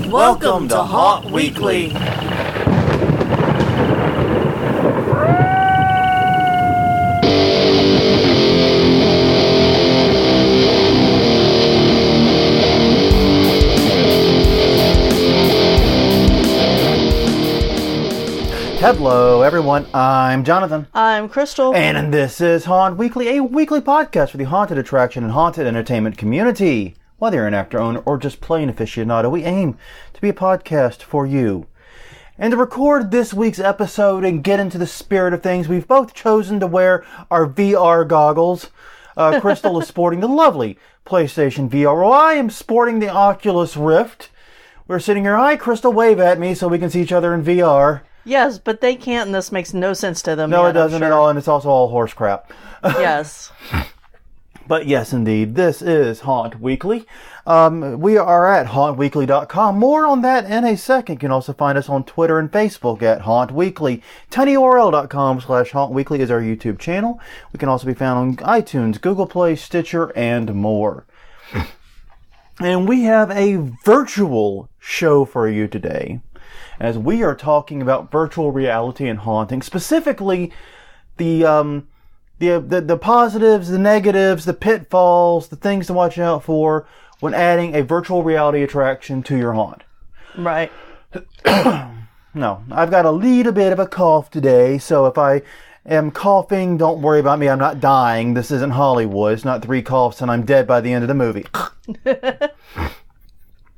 Welcome to Haunt Weekly. Hello everyone, I'm Jonathan. I'm Crystal. And this is Haunt Weekly, a weekly podcast for the haunted attraction and haunted entertainment community. Whether you're an actor owner or just plain aficionado, we aim to be a podcast for you. And to record this week's episode and get into the spirit of things, we've both chosen to wear our VR goggles. Crystal is sporting the lovely PlayStation VR, while I am sporting the Oculus Rift. We're sitting here, hi Crystal, wave at me so we can see each other in VR. Yes, but they can't, and this makes no sense to them. No, yet, it doesn't at all, and it's also all horse crap. Yes. But yes, indeed, this is Haunt Weekly. We are at HauntWeekly.com. More on that in a second. You can also find us on Twitter and Facebook at Haunt Weekly. tinyurl.com/HauntWeekly is our YouTube channel. We can also be found on iTunes, Google Play, Stitcher, and more. And we have a virtual show for you today, as we are talking about virtual reality and haunting, specifically the positives, the negatives, the pitfalls, the things to watch out for when adding a virtual reality attraction to your haunt. Right. No, I've got a little bit of a cough today, so if I am coughing, don't worry about me. I'm not dying. This isn't Hollywood. It's not 3 coughs and I'm dead by the end of the movie.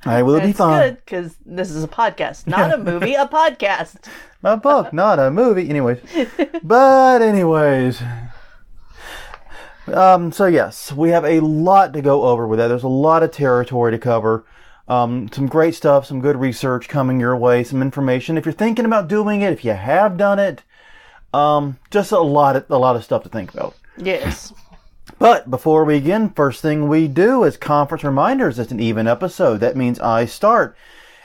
I will be fine. It's good, because this is a podcast, not a movie, a podcast. A book, not a movie. Anyways. So yes, we have a lot to go over with that. There's a lot of territory to cover. Some great stuff, some good research coming your way, some information. If you're thinking about doing it, if you have done it, just a lot of stuff to think about. Yes. But before we begin, first thing we do is conference reminders. It's an even episode. That means I start.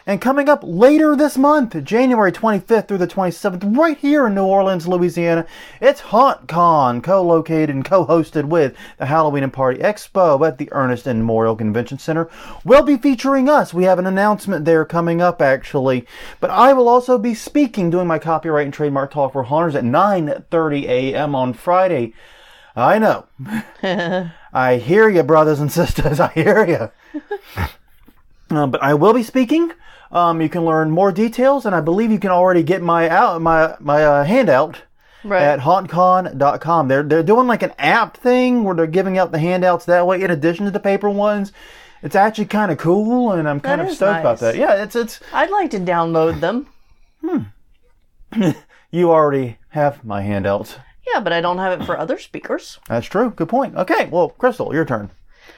And coming up later this month, January 25th through the 27th, right here in New Orleans, Louisiana, it's HauNTcon, co-located and co-hosted with the Halloween and Party Expo at the Ernest and Memorial Convention Center. We'll be featuring us. We have an announcement there coming up, actually. But I will also be speaking, doing my copyright and trademark talk for haunters at 9:30 a.m. on Friday. I know. I hear you, brothers and sisters. I hear you. But I will be speaking. You can learn more details, and I believe you can already get my handout at HAuNTcon.com. They're doing like an app thing where they're giving out the handouts that way in addition to the paper ones. It's actually kind of cool, and I'm kind of stoked about that. Yeah, it's. I'd like to download them. You already have my handouts. Yeah, but I don't have it for other speakers. That's true. Good point. Okay, well, Crystal, your turn.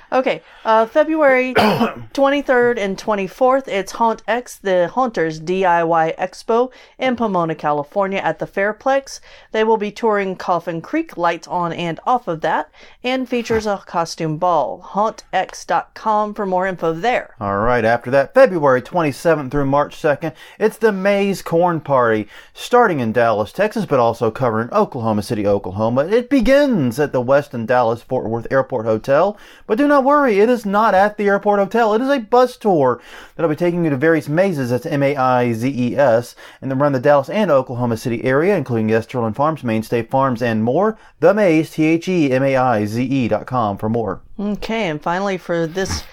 Okay, February 23rd and 24th, it's HauntX, the Haunters DIY Expo in Pomona, California at the Fairplex. They will be touring Coffin Creek, lights on and off of that, and features a costume ball. HauntX.com for more info there. All right, after that, February 27th through March 2nd, it's the Maze Corn Party, starting in Dallas, Texas, but also covering Oklahoma City, Oklahoma. It begins at the Westin Dallas Fort Worth Airport Hotel, but do not worry, it is not at the airport hotel. It is a bus tour that'll be taking you to various mazes. That's M-A-I-Z-E-S, and then around the Dallas and Oklahoma City area, including Yesterland Farms, Mainstay Farms, and more. The Maze, THEMAIZE.com for more. Okay, and finally for this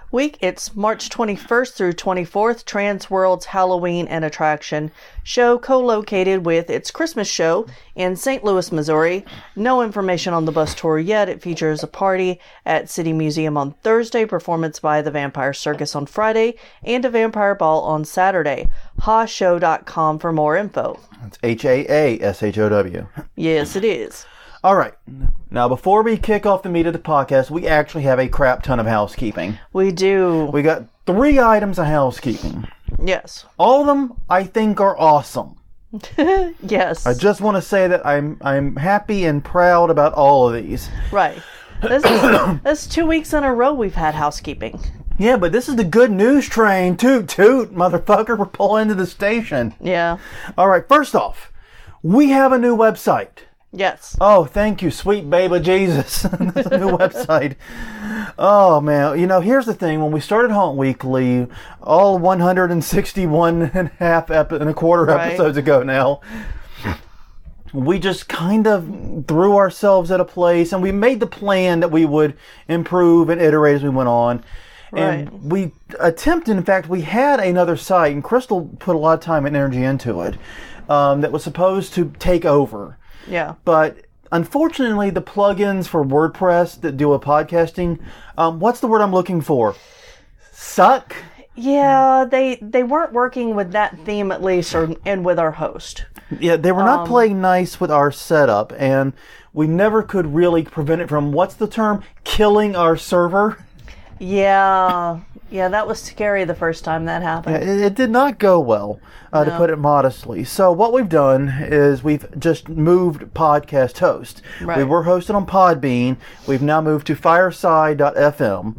week, it's March 21st through 24th, Trans World's Halloween and Attraction show, co-located with its Christmas show in St. Louis, Missouri. No information on the bus tour yet. It features a party at City Museum on Thursday, performance by the Vampire Circus on Friday, and a vampire ball on Saturday. HAshow.com for more info. That's HAASHOW. Yes, it is. All right. Now, before we kick off the meat of the podcast, we actually have a crap ton of housekeeping. We do. We got 3 items of housekeeping. Yes. All of them, I think, are awesome. Yes. I just want to say that I'm happy and proud about all of these. Right. That's 2 weeks in a row we've had housekeeping. Yeah, but this is the good news train. Toot, toot, motherfucker. We're pulling into the station. Yeah. All right, first off, we have a new website. Yes. Oh, thank you, sweet baby Jesus. That's a new website. Oh, man. You know, here's the thing. When we started Haunt Weekly, all 161 and a quarter episodes ago now, we just kind of threw ourselves at a place, and we made the plan that we would improve and iterate as we went on. And we attempted, in fact, we had another site, and Crystal put a lot of time and energy into it, that was supposed to take over. Yeah. But unfortunately, the plugins for WordPress that deal with podcasting, what's the word I'm looking for? Suck? Yeah, they weren't working with that theme at least, and with our host. Yeah, they were not playing nice with our setup, and we never could really prevent it from, what's the term? Killing our server? Yeah, that was scary the first time that happened. Yeah, it did not go well, to put it modestly. So what we've done is we've just moved podcast host. Right. We were hosted on Podbean. We've now moved to fireside.fm.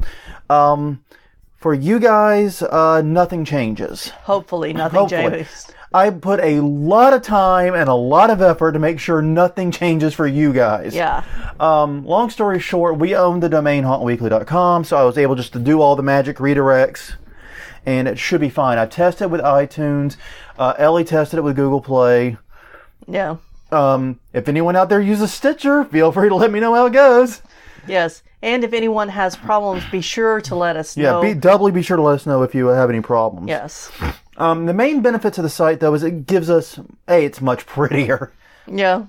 For you guys, nothing changes. Hopefully nothing changes. I put a lot of time and a lot of effort to make sure nothing changes for you guys. Yeah. Long story short, we own the domain HauntWeekly.com, so I was able just to do all the magic redirects, and it should be fine. I tested it with iTunes. Ellie tested it with Google Play. Yeah. If anyone out there uses Stitcher, feel free to let me know how it goes. Yes. And if anyone has problems, be sure to let us know. Yeah, doubly be sure to let us know if you have any problems. Yes. The main benefit to the site, though, is it gives us, it's much prettier. Yeah.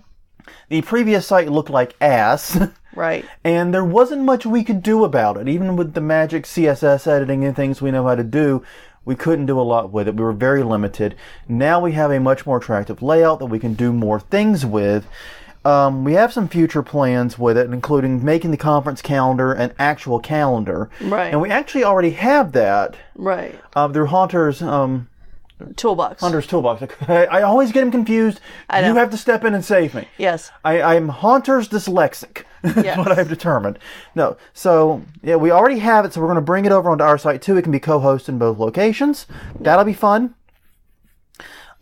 The previous site looked like ass. Right. And there wasn't much we could do about it. Even with the magic CSS editing and things we know how to do, we couldn't do a lot with it. We were very limited. Now we have a much more attractive layout that we can do more things with. We have some future plans with it, including making the conference calendar an actual calendar. Right. And we actually already have that. Right. Through Haunter's Toolbox. Haunter's Toolbox. I always get him confused. I know. You have to step in and save me. Yes. I'm Haunter's dyslexic. That's Yes. what I've determined. No. So, yeah, we already have it, so we're going to bring it over onto our site, too. It can be co-hosted in both locations. That'll be fun.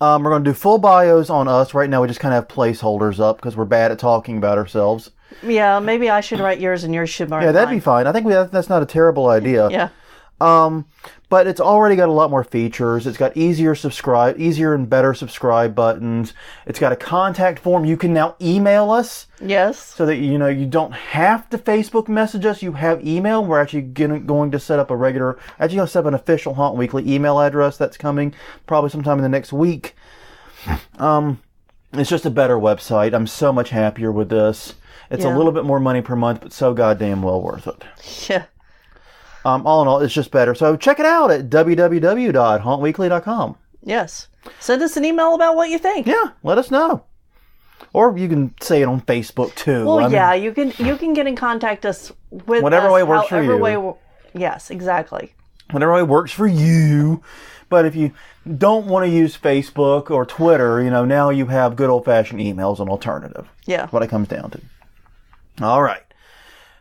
We're going to do full bios on us. Right now, we just kind of have placeholders up because we're bad at talking about ourselves. Yeah, maybe I should write yours and yours should write Yeah, that'd mine. be fine. I think that's not a terrible idea. Yeah. But it's already got a lot more features. It's got easier and better subscribe buttons. It's got a contact form. You can now email us. Yes. So that, you don't have to Facebook message us. You have email. We're actually going to set up going to set up an official Haunt Weekly email address that's coming probably sometime in the next week. It's just a better website. I'm so much happier with this. It's a little bit more money per month, but so goddamn well worth it. Yeah. All in all, it's just better. So check it out at www.hauntweekly.com. Yes. Send us an email about what you think. Yeah, let us know. Or you can say it on Facebook too. Well, you can get in contact us with whatever us, way works for you. Yes, exactly. Whatever way works for you. But if you don't want to use Facebook or Twitter, now you have good old-fashioned emails, an alternative. Yeah. That's what it comes down to. All right.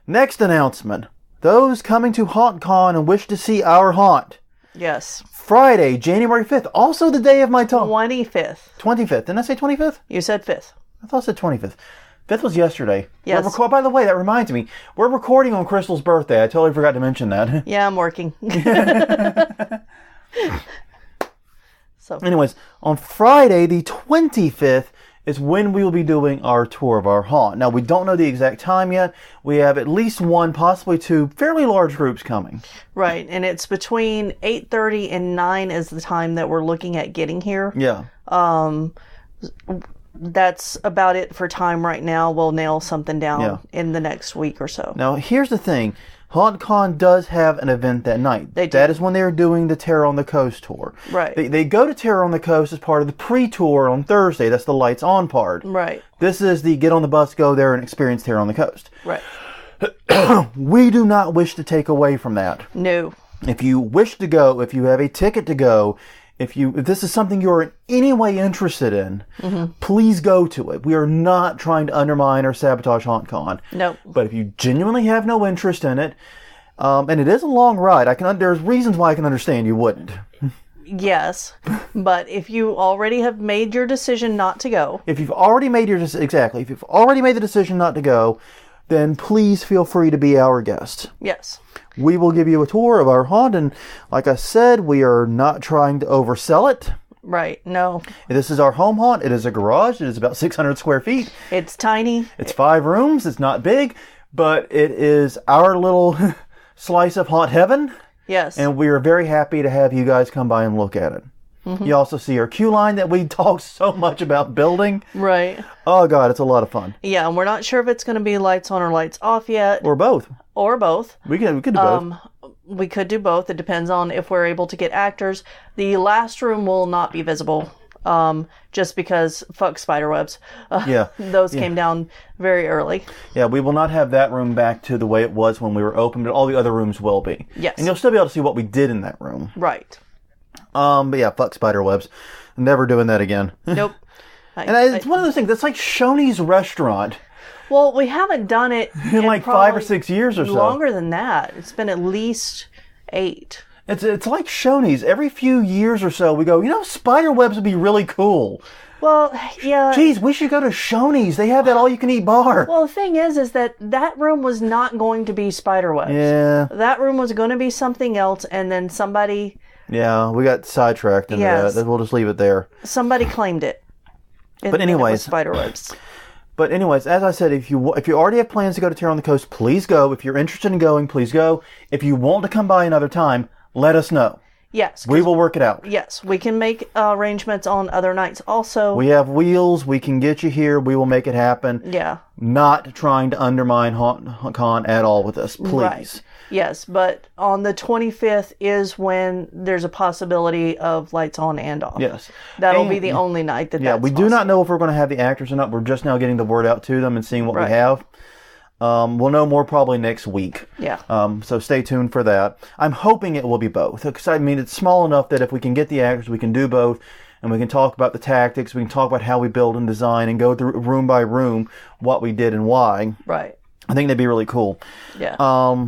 Next announcement. Those coming to HauNTcon and wish to see our haunt. Yes. Friday, January 5th. Also the day of my 25th. 25th. Didn't I say 25th? You said 5th. I thought I said 25th. 5th was yesterday. Yes. By the way, that reminds me. We're recording on Crystal's birthday. I totally forgot to mention that. Yeah, I'm working. So. Anyways, on Friday, the 25th, is when we will be doing our tour of our haunt. Now, we don't know the exact time yet. We have at least one, possibly two, fairly large groups coming. Right, and it's between 8:30 and 9 is the time that we're looking at getting here. Yeah. That's about it for time right now. We'll nail something down in the next week or so. Now, here's the thing. HauNTcon does have an event that night. They do. That is when they are doing the Terror on the Coast tour. Right. They go to Terror on the Coast as part of the pre-tour on Thursday. That's the lights on part. Right. This is the get on the bus, go there, and experience Terror on the Coast. Right. We do not wish to take away from that. No. If you wish to go, if you have a ticket to go, if this is something you're in any way interested in, please go to it. We are not trying to undermine or sabotage HauNTcon. Nope. But if you genuinely have no interest in it, and it is a long ride, there's reasons why I can understand you wouldn't. Yes, but if you already have made your decision not to go, if you've already made if you've already made the decision not to go, then please feel free to be our guest. yes. We will give you a tour of our haunt, and like I said, we are not trying to oversell it. Right, no. This is our home haunt. It is a garage. It is about 600 square feet. It's tiny. It's 5 rooms. It's not big, but it is our little slice of haunt heaven. Yes. And we are very happy to have you guys come by and look at it. Mm-hmm. You also see our queue line that we talked so much about building. Right. Oh, God, it's a lot of fun. Yeah, and we're not sure if it's going to be lights on or lights off yet. Or both. Or both. We could do both. We could do both. It depends on if we're able to get actors. The last room will not be visible. Just because fuck spiderwebs. Yeah. Those came down very early. Yeah, we will not have that room back to the way it was when we were open, but all the other rooms will be. Yes. And you'll still be able to see what we did in that room. Right. But yeah, fuck spiderwebs. Never doing that again. Nope. It's one of those things. It's like Shoney's restaurant. Well, we haven't done it in like 5 or 6 years or so. Longer than that. It's been at least 8. It's like Shoney's. Every few years or so, we go, spiderwebs would be really cool. Well, yeah. Geez, we should go to Shoney's. They have that all-you-can-eat bar. Well, the thing is that room was not going to be spiderwebs. Yeah. That room was going to be something else, and then somebody... Yeah, we got sidetracked into that. We'll just leave it there. Somebody claimed it. But anyways... spiderwebs. But anyways, as I said, if you already have plans to go to Terror on the Coast, please go. If you're interested in going, please go. If you want to come by another time, let us know. Yes. We will work it out. Yes, we can make arrangements on other nights also. We have wheels. We can get you here. We will make it happen. Yeah. Not trying to undermine HauNtcon at all with us, please. Right. Yes, but on the 25th is when there's a possibility of lights on and off. Yes. That'll be the only night that's we do not know if we're going to have the actors or not. We're just now getting the word out to them and seeing what we have. We'll know more probably next week. Yeah. So stay tuned for that. I'm hoping it will be both. Because, it's small enough that if we can get the actors, we can do both. And we can talk about the tactics. We can talk about how we build and design and go through room by room what we did and why. Right. I think that'd be really cool. Yeah.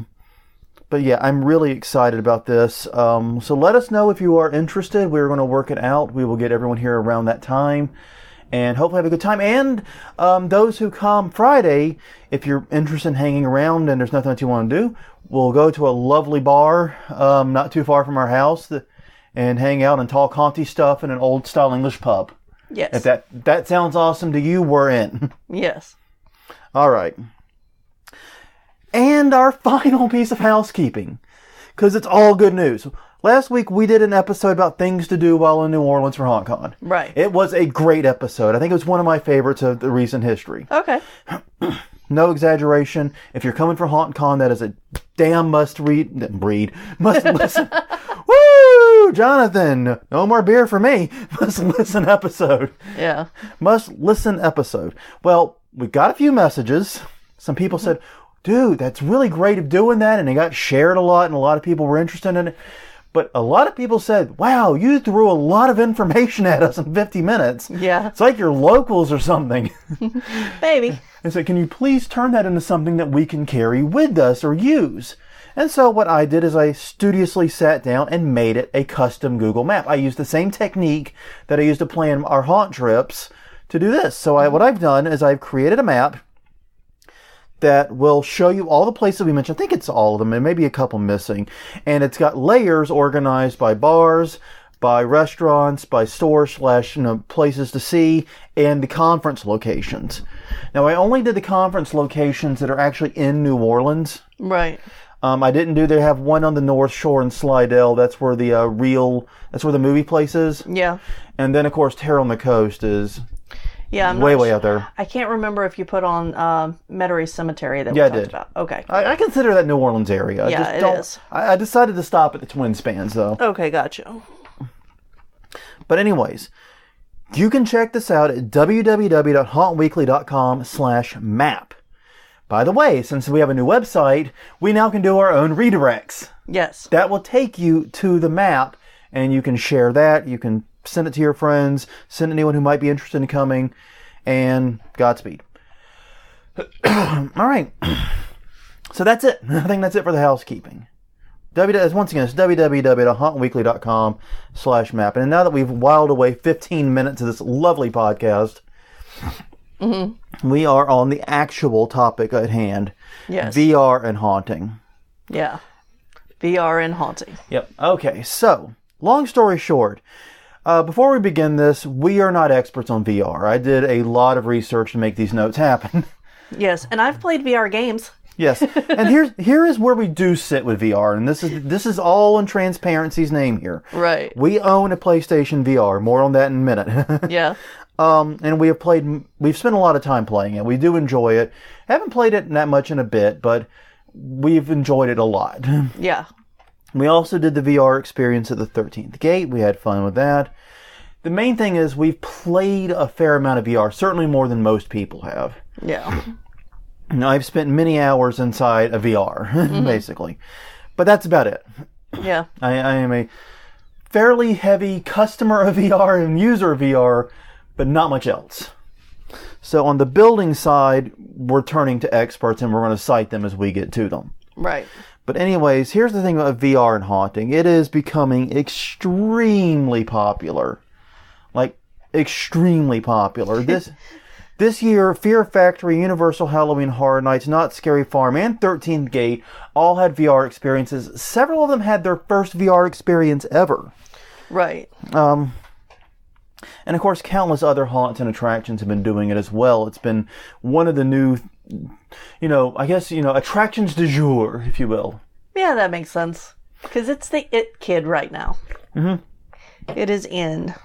But yeah, I'm really excited about this. So let us know if you are interested. We're going to work it out. We will get everyone here around that time. And hopefully have a good time. And those who come Friday, if you're interested in hanging around and there's nothing that you want to do, we'll go to a lovely bar not too far from our house and hang out and talk haunty stuff in an old-style English pub. Yes. If that sounds awesome to you, we're in. Yes. All right. And our final piece of housekeeping, because it's all good news. Last week, we did an episode about things to do while in New Orleans for HauNtcon. Right. It was a great episode. I think it was one of my favorites of the recent history. Okay. No exaggeration. If you're coming for HauNtcon, that is a damn must listen. Woo! Jonathan, no more beer for me. Must listen episode. Yeah. Must listen episode. Well, we got a few messages. Some people said, dude, that's really great of doing that. And it got shared a lot and a lot of people were interested in it. But a lot of people said, wow, you threw a lot of information at us in 50 minutes. Yeah. It's like you're locals or something. Maybe. And so can you please turn that into something that we can carry with us or use? And so what I did is I studiously sat down and made it a custom Google map. I used the same technique that I used to plan our haunt trips to do this. So what I've done is I've created a map that will show you all the places we mentioned. I think it's all of them, and maybe a couple missing. And it's got layers organized by bars, by restaurants, by stores / places to see, and the conference locations. Now, I only did the conference locations that are actually in New Orleans. Right. I didn't they have one on the North Shore in Slidell. That's where that's where the movie place is. Yeah. And then, of course, Terror on the Coast is... Yeah, I'm way out there. I can't remember if you put on Metairie Cemetery that we talked about. Okay. I consider that New Orleans area. Yeah, it is. I decided to stop at the Twin Spans, though. Okay, gotcha. But anyways, you can check this out at www.hauntweekly.com/map. By the way, since we have a new website, we now can do our own redirects. Yes. That will take you to the map, and you can share that. You can send it to your friends, send it to anyone who might be interested in coming, and Godspeed. All right. So that's it. I think that's it for the housekeeping. Once again, it's www.hauntweekly.com/map. And now that we've whiled away 15 minutes of this lovely podcast, we are on the actual topic at hand. Yes. VR and haunting. Yeah. VR and haunting. Yep. Okay, so, long story short, before we begin this, we are not experts on VR. I did a lot of research to make these notes happen. Yes, and I've played VR games. Yes, and here is where we do sit with VR, and this is all in transparency's name here. Right. We own a PlayStation VR. More on that in a minute. Yeah. And we've spent a lot of time playing it. We do enjoy it. Haven't played it that much in a bit, but we've enjoyed it a lot. Yeah. We also did the VR experience at the 13th Gate. We had fun with that. The main thing is we've played a fair amount of VR, certainly more than most people have. Yeah. Now, I've spent many hours inside a VR, basically. But that's about it. Yeah. I am a fairly heavy customer of VR and user of VR, but not much else. So on the building side, we're turning to experts and we're going to cite them as we get to them. Right. But anyways, here's the thing about VR and haunting. It is becoming extremely popular. Like, extremely popular. This year, Fear Factory, Universal Halloween Horror Nights, Not Scary Farm, and 13th Gate all had VR experiences. Several of them had their first VR experience ever. Right. And of course, countless other haunts and attractions have been doing it as well. It's been one of the new, attractions du jour, if you will. Yeah, that makes sense. Because it's the it kid right now. Mm-hmm. It is in.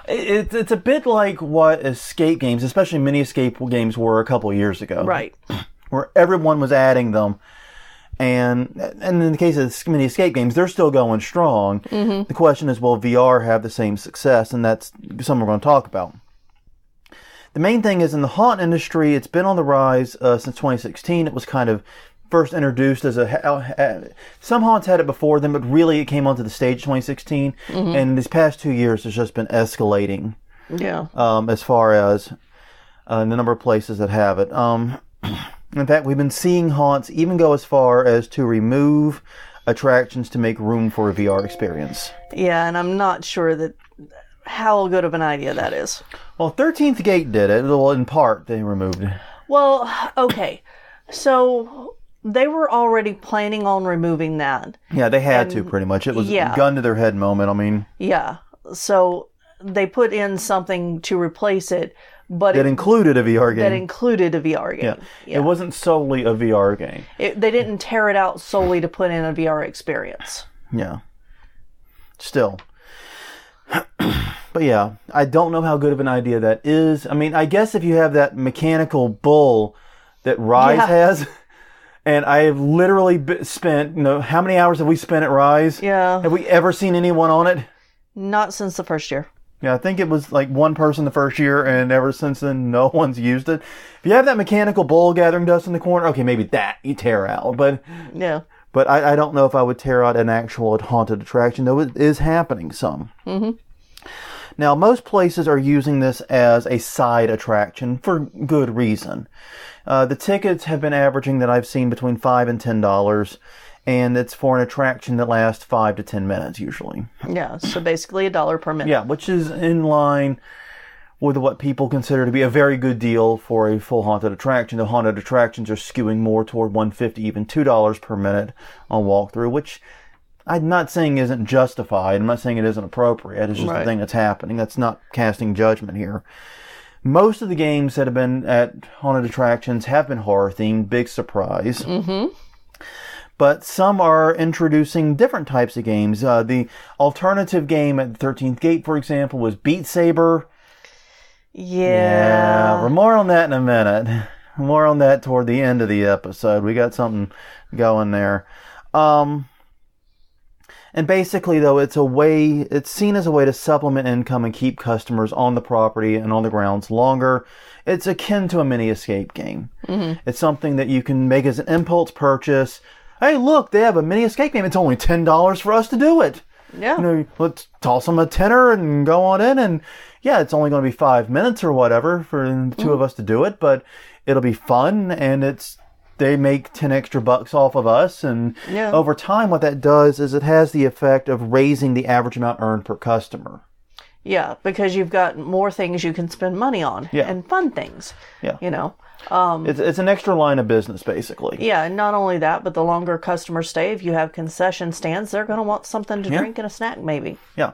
It's a bit like what escape games, especially mini escape games, were a couple of years ago. Right. Where everyone was adding them. And in the case of mini escape games, they're still going strong. Mm-hmm. The question is, will VR have the same success? And that's something we're going to talk about. The main thing is, in the haunt industry, it's been on the rise since 2016. It was kind of first introduced as some haunts had it before them, but really it came onto the stage in 2016. Mm-hmm. And these past 2 years, it's just been escalating. Yeah. As far as the number of places that have it. In fact, we've been seeing haunts even go as far as to remove attractions to make room for a VR experience. Yeah, and I'm not sure that how good of an idea that is. Well, 13th Gate did it. Well, in part, they removed it. Well, okay. So they were already planning on removing that. Yeah, they had to, pretty much. It was a gun to their head moment, I mean. Yeah. So they put in something to replace it, but that included a VR game. That included a VR game. Yeah. It wasn't solely a VR game. They didn't tear it out solely to put in a VR experience. Yeah. Still. But yeah, I don't know how good of an idea that is. I mean, I guess if you have that mechanical bull that Rise has, and I have literally spent, how many hours have we spent at Rise? Yeah. Have we ever seen anyone on it? Not since the first year. Yeah, I think it was like one person the first year, and ever since then, no one's used it. If you have that mechanical bull gathering dust in the corner, okay, maybe that you tear out. But yeah. But I don't know if I would tear out an actual haunted attraction, though it is happening some. Mm-hmm. Now, most places are using this as a side attraction for good reason. The tickets have been averaging that I've seen between $5 and $10, and it's for an attraction that lasts 5 to 10 minutes usually. Yeah, so basically $1 per minute. Yeah, which is in line with what people consider to be a very good deal for a full haunted attraction. The haunted attractions are skewing more toward $1.50, even $2 per minute on walkthrough, which I'm not saying isn't justified. I'm not saying it isn't appropriate. It's just the thing that's happening. That's not casting judgment here. Most of the games that have been at haunted attractions have been horror themed. Big surprise. Mm-hmm. But some are introducing different types of games. The alternative game at the 13th Gate, for example, was Beat Saber. Yeah. We're more on that in a minute. More on that toward the end of the episode. We got something going there. And basically, though, it's seen as a way to supplement income and keep customers on the property and on the grounds longer. It's akin to a mini escape game. Mm-hmm. It's something that you can make as an impulse purchase. Hey, look, they have a mini escape game. It's only $10 for us to do it. Yeah. Let's toss them a tenner and go on in. And yeah, it's only going to be 5 minutes or whatever for the two of us to do it, but it'll be fun, and it's they make 10 extra bucks off of us. And over time, what that does is it has the effect of raising the average amount earned per customer. Yeah, because you've got more things you can spend money on and fun things. Yeah. You know. It's an extra line of business, basically. Yeah, and not only that, but the longer customers stay, if you have concession stands, they're going to want something to drink and a snack, maybe. Yeah.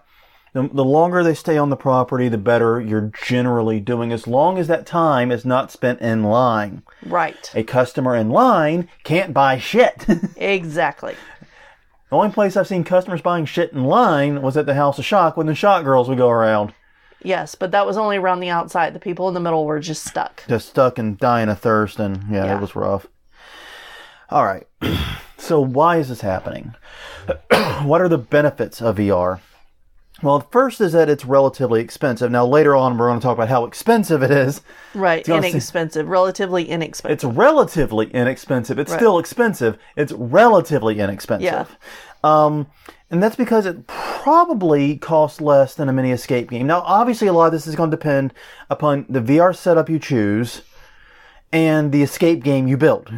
The longer they stay on the property, the better you're generally doing, as long as that time is not spent in line. Right. A customer in line can't buy shit. Exactly. The only place I've seen customers buying shit in line was at the House of Shock when the Shock Girls would go around. Yes, but that was only around the outside. The people in the middle were just stuck. Just stuck and dying of thirst, and it was rough. All right. So why is this happening? What are the benefits of VR? Well, first is that it's relatively expensive. Now, later on, we're going to talk about how expensive it is. Right, inexpensive. Relatively inexpensive. It's relatively inexpensive. It's still expensive. It's relatively inexpensive. Yeah. And that's because it probably costs less than a mini escape game. Now, obviously, a lot of this is going to depend upon the VR setup you choose and the escape game you build.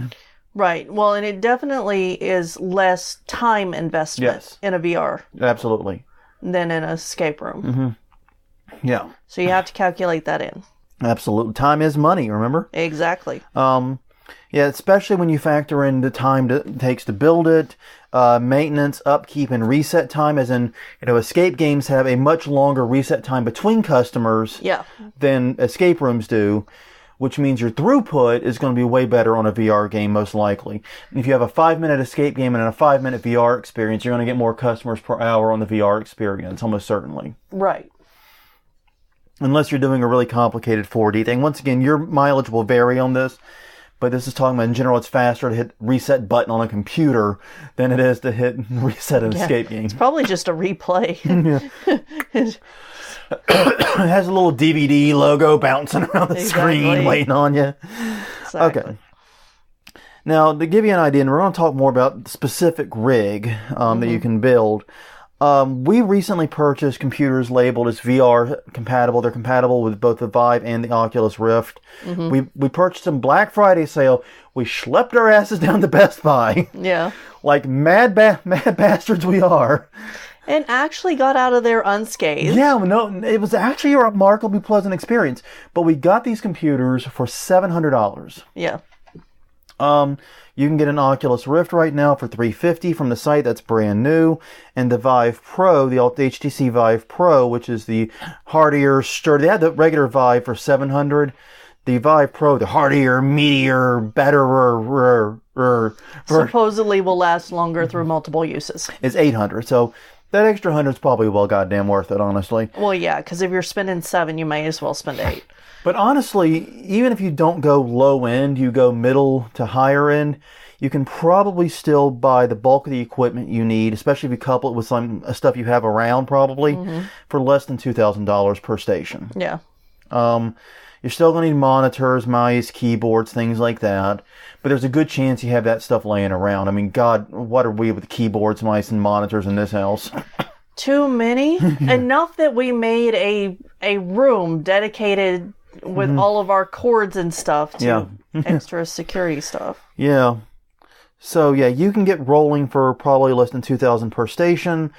Right. Well, and it definitely is less time investment in a VR. Absolutely. Than in an escape room. Mm-hmm. Yeah. So you have to calculate that in. Absolutely. Time is money, remember? Exactly. Yeah, especially when you factor in the time it takes to build it, maintenance, upkeep, and reset time, as in, escape games have a much longer reset time between customers than escape rooms do, which means your throughput is going to be way better on a VR game, most likely. And if you have a 5-minute escape game and a 5-minute VR experience, you're going to get more customers per hour on the VR experience, almost certainly. Right. Unless you're doing a really complicated 4D thing. Once again, your mileage will vary on this, but this is talking about, in general, it's faster to hit reset button on a computer than it is to hit reset an escape game. It's probably just a replay. It has a little DVD logo bouncing around the screen waiting on you. Exactly. Okay. Now, to give you an idea, and we're going to talk more about the specific rig that you can build. We recently purchased computers labeled as VR compatible. They're compatible with both the Vive and the Oculus Rift. Mm-hmm. We purchased them Black Friday sale. We schlepped our asses down to Best Buy. Yeah. Like mad bastards we are. And actually got out of there unscathed. Yeah, no, it was actually a remarkably pleasant experience. But we got these computers for $700. Yeah. You can get an Oculus Rift right now for $350 from the site. That's brand new. And the Vive Pro, the HTC Vive Pro, which is the hardier, sturdy. They had the regular Vive for $700. The Vive Pro, the hardier, meatier, betterer. Supposedly will last longer through multiple uses. Is $800. So that extra $100 is probably well goddamn worth it, honestly. Well, yeah, because if you're spending $7, you may as well spend $8. But honestly, even if you don't go low end, you go middle to higher end, you can probably still buy the bulk of the equipment you need, especially if you couple it with some stuff you have around probably, for less than $2,000 per station. Yeah. You're still going to need monitors, mice, keyboards, things like that. But there's a good chance you have that stuff laying around. I mean, God, what are we with keyboards, mice, and monitors in this house? Too many. Enough that we made a room dedicated with all of our cords and stuff to extra security stuff. Yeah. So, yeah, you can get rolling for probably less than $2,000 per station.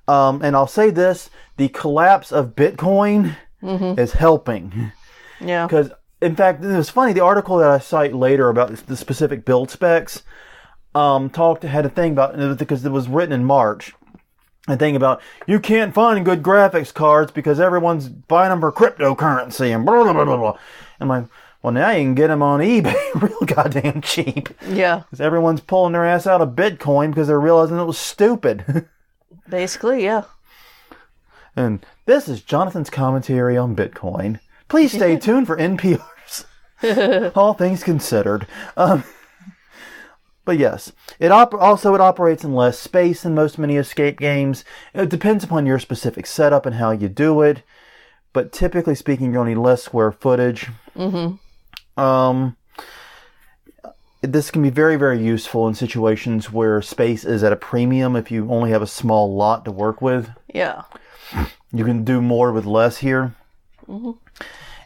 And I'll say this, the collapse of Bitcoin is helping. Yeah. Because, in fact, it was funny, the article that I cite later about the specific build specs had a thing about, because it was written in March, a thing about, you can't find good graphics cards because everyone's buying them for cryptocurrency and blah, blah, blah, blah, blah. I'm like, well, now you can get them on eBay real goddamn cheap. Yeah. Because everyone's pulling their ass out of Bitcoin because they're realizing it was stupid. Basically, yeah. And this is Jonathan's commentary on Bitcoin. Please stay tuned for NPR's All Things Considered. But yes, it operates in less space than most mini escape games. It depends upon your specific setup and how you do it. But typically speaking, you'll need less square footage. This can be very, very useful in situations where space is at a premium if you only have a small lot to work with. Yeah. You can do more with less here.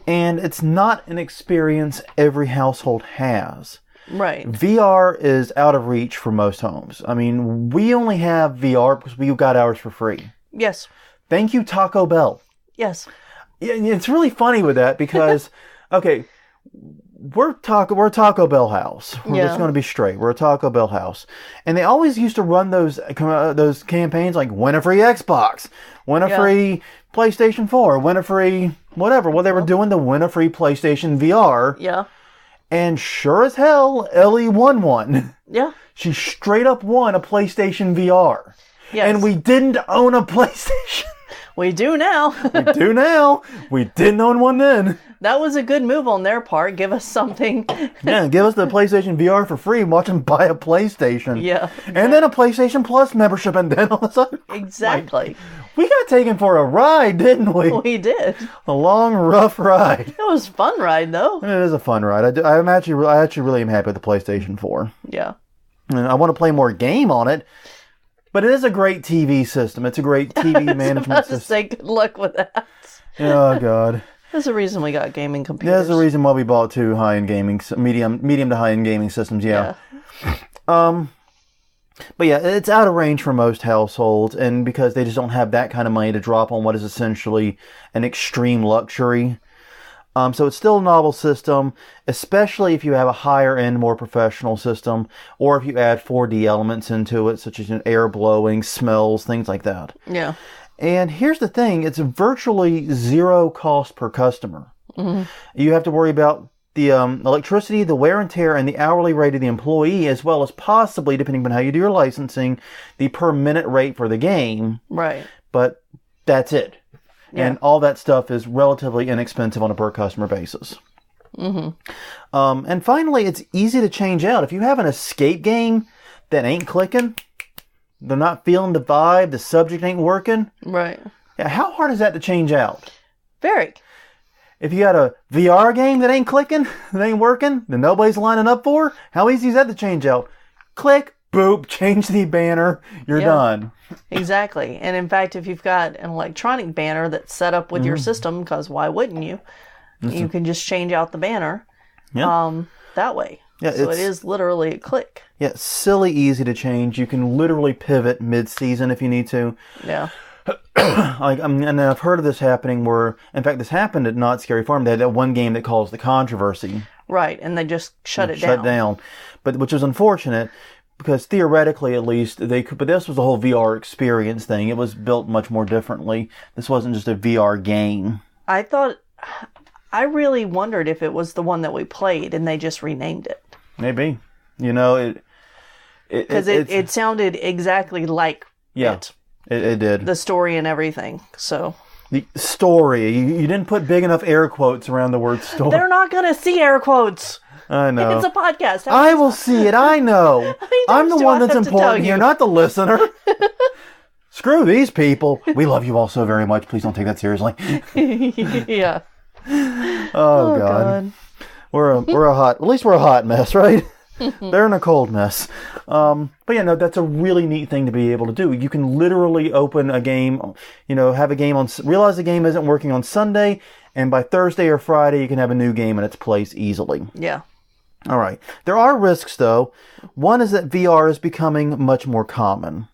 And it's not an experience every household has. Right. VR is out of reach for most homes. I mean, we only have VR because we got ours for free. Yes. Thank you, Taco Bell. Yes. Yeah, it's really funny with that because, okay, we're a Taco Bell house. We're just going to be straight. We're a Taco Bell house. And they always used to run those campaigns like win a free Xbox, win a free PlayStation 4, win a free whatever. Well, they were doing the win a free PlayStation VR. Yeah. And sure as hell, Ellie won one. Yeah. She straight up won a PlayStation VR. Yes. And we didn't own a PlayStation. We do now. We do now. We didn't own one then. That was a good move on their part. Give us something. Yeah, give us the PlayStation VR for free and watch them buy a PlayStation. Yeah. And then a PlayStation Plus membership, and then all of a sudden... Exactly. We got taken for a ride, didn't we? We did. A long, rough ride. It was a fun ride, though. It is a fun ride. I actually really am happy with the PlayStation 4. Yeah. And I want to play more game on it. But it is a great TV system. It's a great TV management system. Say good luck with that. Oh, God. There's a reason we got gaming computers. There's a reason why we bought two high-end gaming, medium to high-end gaming systems, yeah. But yeah, it's out of range for most households, and because they just don't have that kind of money to drop on what is essentially an extreme luxury. So it's still a novel system, especially if you have a higher-end, more professional system, or if you add 4D elements into it, such as air blowing, smells, things like that. Yeah. And here's the thing, it's virtually zero cost per customer. Mm-hmm. You have to worry about the electricity, the wear and tear, and the hourly rate of the employee, as well as possibly, depending on how you do your licensing, the per minute rate for the game. Right. But that's it. Yeah. And all that stuff is relatively inexpensive on a per customer basis. Mm-hmm. And finally, it's easy to change out. If you have an escape game that ain't clicking, they're not feeling the vibe, the subject ain't working. Right. Yeah, how hard is that to change out? Very. If you got a VR game that ain't clicking, that ain't working, that nobody's lining up for, how easy is that to change out? Click, boop, change the banner, you're done. Exactly. And in fact, if you've got an electronic banner that's set up with your system, because why wouldn't you? You can just change out the banner that way. Yeah, so it is literally a click. Yeah, silly easy to change. You can literally pivot mid-season if you need to. Yeah. And I've heard of this happening where, in fact, this happened at Not Scary Farm. They had that one game that caused the controversy. Right, and they just shut it down. But which is unfortunate because theoretically, at least, they could. But this was a whole VR experience thing. It was built much more differently. This wasn't just a VR game. I really wondered if it was the one that we played and they just renamed it. Maybe. You know, because it sounded exactly like it. It did. The story and everything, so. The story. You didn't put big enough air quotes around the word story. They're not going to see air quotes. I know. It's a podcast. I will see it. I know. I'm the one that's important here, not the listener. Screw these people. We love you all so very much. Please don't take that seriously. Yeah. Oh, God. We're a hot mess, right? They're in a cold mess. But yeah, no, that's a really neat thing to be able to do. You can literally open a game, have a game realize the game isn't working on Sunday, and by Thursday or Friday, you can have a new game in its place easily. Yeah. All right. There are risks, though. One is that VR is becoming much more common.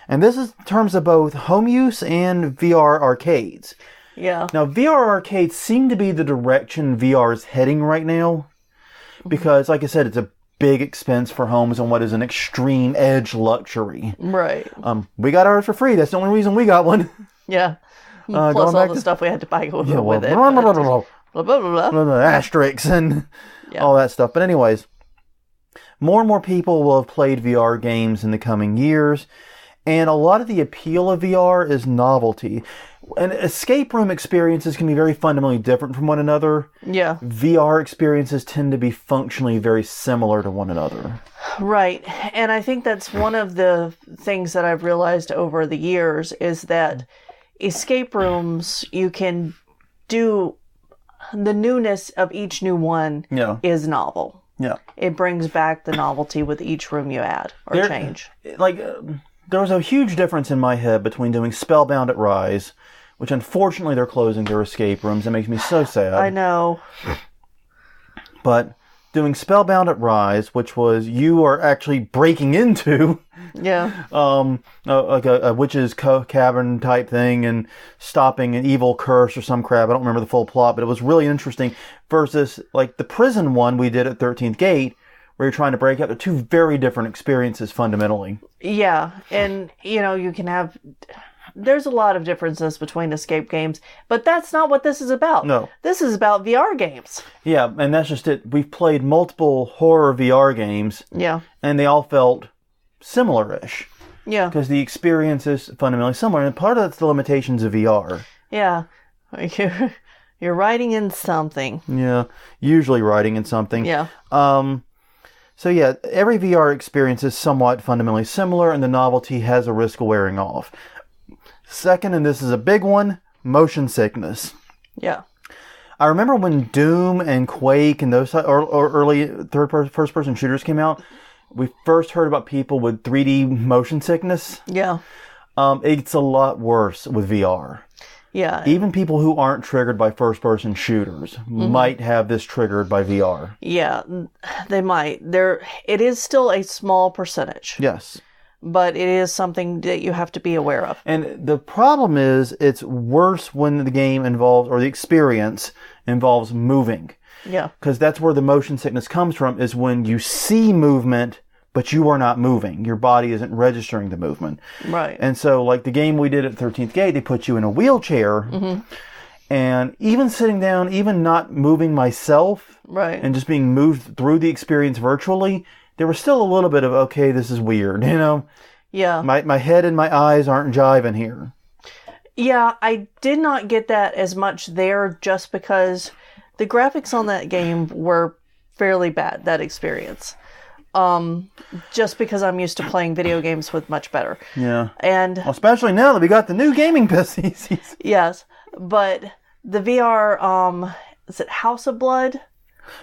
And this is in terms of both home use and VR arcades. Yeah. Now, VR arcades seem to be the direction VR is heading right now. Because, like I said, it's a big expense for homes on what is an extreme edge luxury. Right. We got ours for free. That's the only reason we got one. Yeah. Plus all the stuff we had to buy with it. Blah, blah, blah. Asterisks and all that stuff. But anyways, more and more people will have played VR games in the coming years. And a lot of the appeal of VR is novelty. And escape room experiences can be very fundamentally different from one another. Yeah. VR experiences tend to be functionally very similar to one another. Right. And I think that's one of the things that I've realized over the years is that escape rooms, you can do the newness of each new one is novel. Yeah. It brings back the novelty with each room you add or change. There was a huge difference in my head between doing Spellbound at Rise, which unfortunately they're closing their escape rooms. It makes me so sad. I know. But doing Spellbound at Rise, which was you are actually breaking into like a witch's cavern type thing and stopping an evil curse or some crap. I don't remember the full plot, but it was really interesting. Versus like the prison one we did at 13th Gate, where you're trying to break out. They're two very different experiences fundamentally. Yeah, and you can have. There's a lot of differences between escape games, but that's not what this is about. No. This is about VR games. Yeah, and that's just it. We've played multiple horror VR games. Yeah. And they all felt similar-ish. Yeah. Because the experience is fundamentally similar, and part of that's the limitations of VR. Yeah. You're writing in something. Yeah, usually writing in something. Yeah. So yeah, every VR experience is somewhat fundamentally similar, and the novelty has a risk of wearing off. Second, and this is a big one, motion sickness. Yeah. I remember when Doom and Quake and those or early first-person shooters came out, we first heard about people with 3D motion sickness. Yeah. It's a lot worse with VR. Yeah. Even people who aren't triggered by first-person shooters might have this triggered by VR. Yeah, they might. It is still a small percentage. Yes. But it is something that you have to be aware of. And the problem is, it's worse when the game involves, or the experience involves moving. Yeah. Because that's where the motion sickness comes from, is when you see movement, but you are not moving. Your body isn't registering the movement. Right. And so, like the game we did at 13th Gate, they put you in a wheelchair. And even sitting down, even not moving myself, right, and just being moved through the experience virtually, there was still a little bit of, okay, this is weird, Yeah. My head and my eyes aren't jiving here. Yeah, I did not get that as much there just because the graphics on that game were fairly bad, that experience. Just because I'm used to playing video games with much better. Yeah. And especially now that we got the new gaming PCs. Yes, but the VR, is it House of Blood?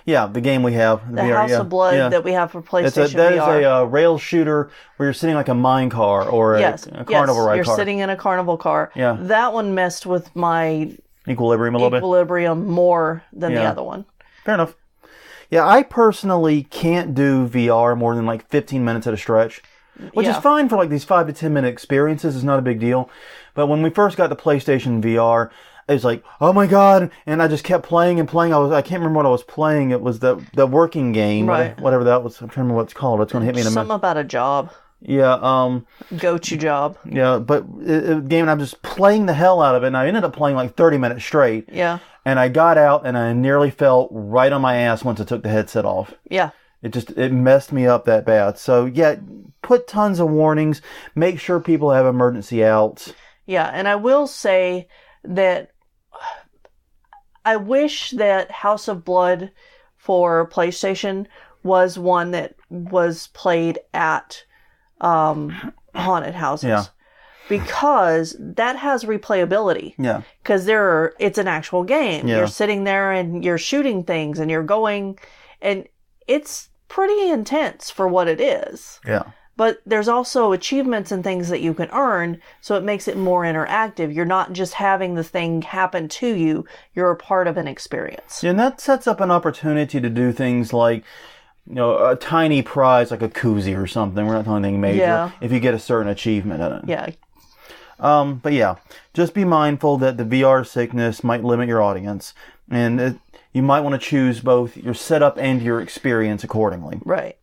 Yeah, the game we have. The VR, House of Blood that we have for PlayStation that VR. Is a rail shooter where you're sitting like a mine car or a carnival ride you're car. sitting in a carnival car. Yeah. That one messed with my equilibrium a little bit. More than the other one. Fair enough. Yeah, I personally can't do VR more than like 15 minutes at a stretch, which is fine for like these 5 to 10 minute experiences. It's not a big deal. But when we first got the PlayStation VR, it was like, oh my god, and I just kept playing and playing. I can't remember what I was playing. It was the working game, right, whatever that was. I'm trying to remember what it's called. It's going to hit me in a minute. Something about a job. Yeah. Go-to job. Yeah, but game, and I'm just playing the hell out of it, and I ended up playing like 30 minutes straight. Yeah. And I got out, and I nearly fell right on my ass once I took the headset off. Yeah. It messed me up that bad. So, yeah, put tons of warnings. Make sure people have emergency outs. Yeah, and I will say that I wish that House of Blood for PlayStation was one that was played at haunted houses. Yeah. Because that has replayability. Yeah. Because it's an actual game. Yeah. You're sitting there and you're shooting things and you're going, and it's pretty intense for what it is. Yeah. But there's also achievements and things that you can earn, so it makes it more interactive. You're not just having the thing happen to you. You're a part of an experience. Yeah, and that sets up an opportunity to do things like, a tiny prize like a koozie or something. We're not talking anything major. If you get a certain achievement in it. Yeah. But yeah, just be mindful that the VR sickness might limit your audience. And you might want to choose both your setup and your experience accordingly. Right.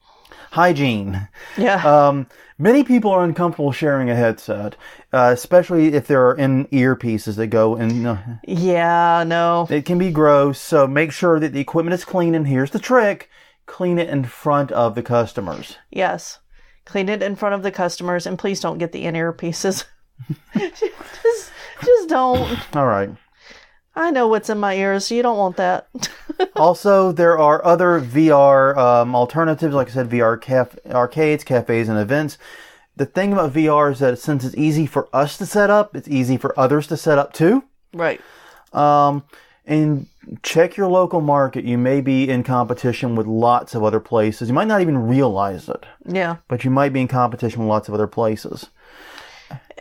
Hygiene. Yeah. Many people are uncomfortable sharing a headset, especially if there are in-ear pieces that go in. Yeah, no. It can be gross, so make sure that the equipment is clean, and here's the trick. Clean it in front of the customers. Yes. Clean it in front of the customers, and please don't get the in-ear pieces. just don't. All right. I know what's in my ears. You don't want that. Also, there are other VR alternatives. Like I said, VR arcades, cafes, and events. The thing about VR is that since it's easy for us to set up, it's easy for others to set up too. Right. And check your local market. You may be in competition with lots of other places. You might not even realize it. Yeah. But you might be in competition with lots of other places.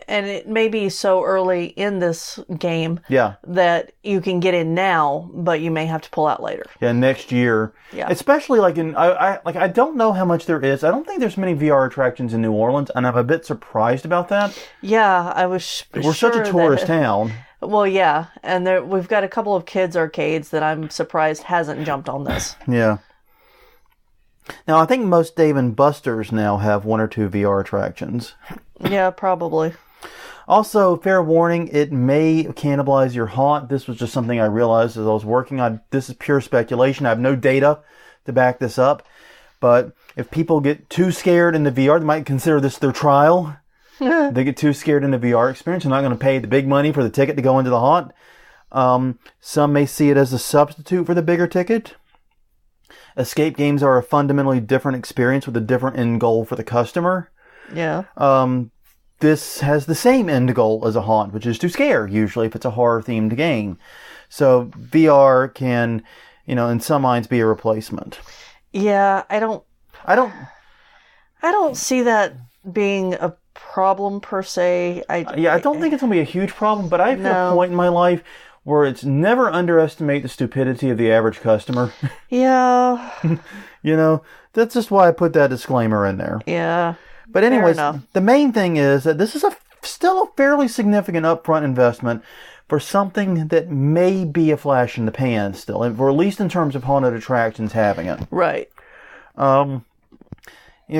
And it may be so early in this game that you can get in now, but you may have to pull out later. Yeah, next year. Yeah. Especially I don't know how much there is. I don't think there's many VR attractions in New Orleans, and I'm a bit surprised about that. Yeah, I was We're such a tourist town. Well, yeah, and we've got a couple of kids arcades that I'm surprised hasn't jumped on this. Yeah. Now, I think most Dave & Buster's now have 1 or 2 VR attractions. Yeah, probably. Also, fair warning, it may cannibalize your haunt. This was just something I realized as I was working on. This is pure speculation. I have no data to back this up. But if people get too scared in the VR, they might consider this their trial. They get too scared in the VR experience. They're not going to pay the big money for the ticket to go into the haunt. Some may see it as a substitute for the bigger ticket. Escape games are a fundamentally different experience with a different end goal for the customer. Yeah. This has the same end goal as a haunt, which is to scare, usually, if it's a horror-themed game. So VR can, in some minds be a replacement. Yeah, I don't see that being a problem per se. I don't think it's going to be a huge problem, but I've hit a point in my life where it's never underestimate the stupidity of the average customer. Yeah. That's just why I put that disclaimer in there. Yeah. But anyways, the main thing is that this is still a fairly significant upfront investment for something that may be a flash in the pan still, or at least in terms of haunted attractions having it. Right.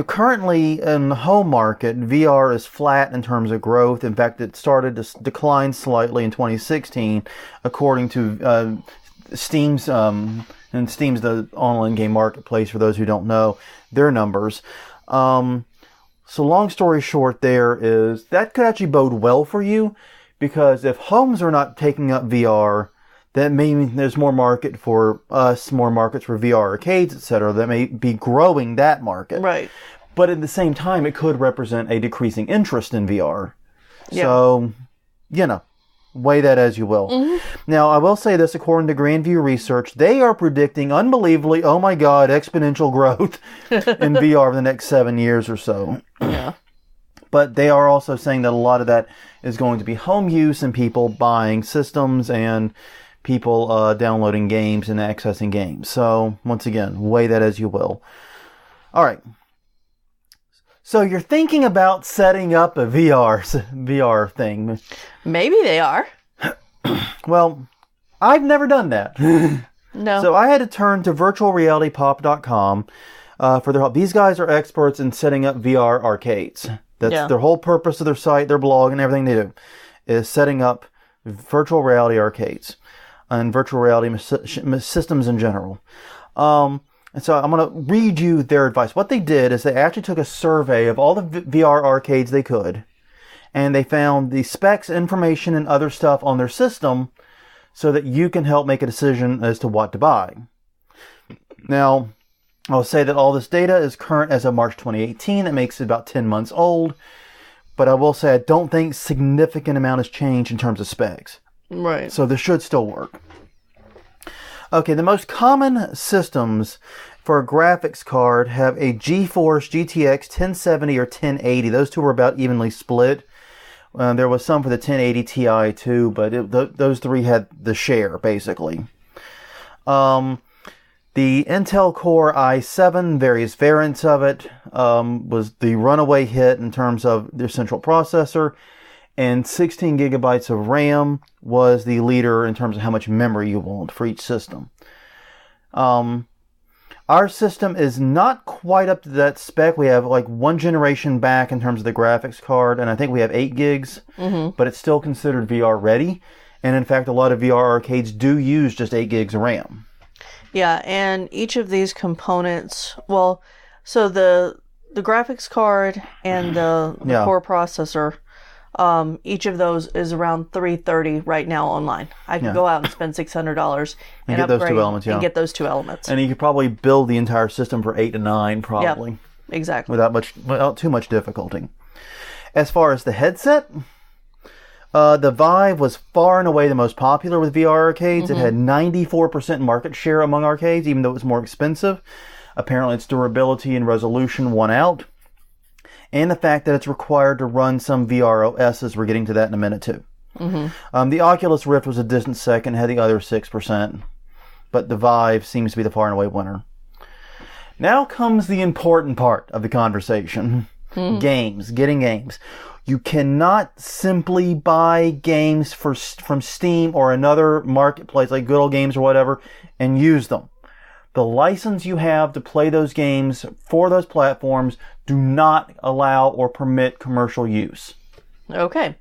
Currently in the home market, VR is flat in terms of growth. In fact, it started to decline slightly in 2016, according to Steam's, and Steam's the online game marketplace for those who don't know their numbers. So long story short there is, that could actually bode well for you, because if homes are not taking up VR, that may mean there's more market for us, more markets for VR arcades, etc. That may be growing that market. Right. But at the same time, it could represent a decreasing interest in VR. Yeah. So, weigh that as you will. Mm-hmm. Now, I will say this, according to Grandview Research, they are predicting unbelievably, oh my God, exponential growth in VR for the next 7 years or so. Yeah. But they are also saying that a lot of that is going to be home use and people buying systems and people downloading games and accessing games. So, once again, weigh that as you will. All right. So you're thinking about setting up a VR thing. Maybe they are. Well, I've never done that. No. So I had to turn to virtualrealitypop.com for their help. These guys are experts in setting up VR arcades. That's their whole purpose of their site, their blog, and everything they do is setting up virtual reality arcades and virtual reality systems in general. And so I'm going to read you their advice. What they did is they actually took a survey of all the VR arcades they could, and they found the specs, information, and other stuff on their system so that you can help make a decision as to what to buy. Now, I'll say that all this data is current as of March 2018. That makes it about 10 months old. But I will say I don't think significant amount has changed in terms of specs. Right. So this should still work. Okay, the most common systems for a graphics card have a GeForce GTX 1070 or 1080. Those two were about evenly split. There was some for the 1080 Ti too, but those three had the share, basically. The Intel Core i7, various variants of it, was the runaway hit in terms of their central processor. And 16 gigabytes of RAM was the leader in terms of how much memory you want for each system. Our system is not quite up to that spec. We have like one generation back in terms of the graphics card, and I think we have 8 gigs, but it's still considered VR ready. And in fact, a lot of VR arcades do use just 8 gigs of RAM. Yeah, and each of these components, so the graphics card and the core processor, each of those is around $330 right now online. I could go out and spend $600 and get those two elements, and get those two elements. And you could probably build the entire system for 8 to 9, probably. Yep, exactly. Without too much difficulty. As far as the headset, the Vive was far and away the most popular with VR arcades. It had 94% market share among arcades, even though it was more expensive. Apparently its durability and resolution won out. and the fact that it's required to run some VR OSs. We're getting to that in a minute too. The Oculus Rift was a distant second, had the other 6%, but the Vive seems to be the far and away winner. Now comes the important part of the conversation. Games, getting games. You cannot simply buy games from Steam or another marketplace like Good Old Games or whatever and use them. The license you have to play those games for those platforms do not allow or permit commercial use. Okay.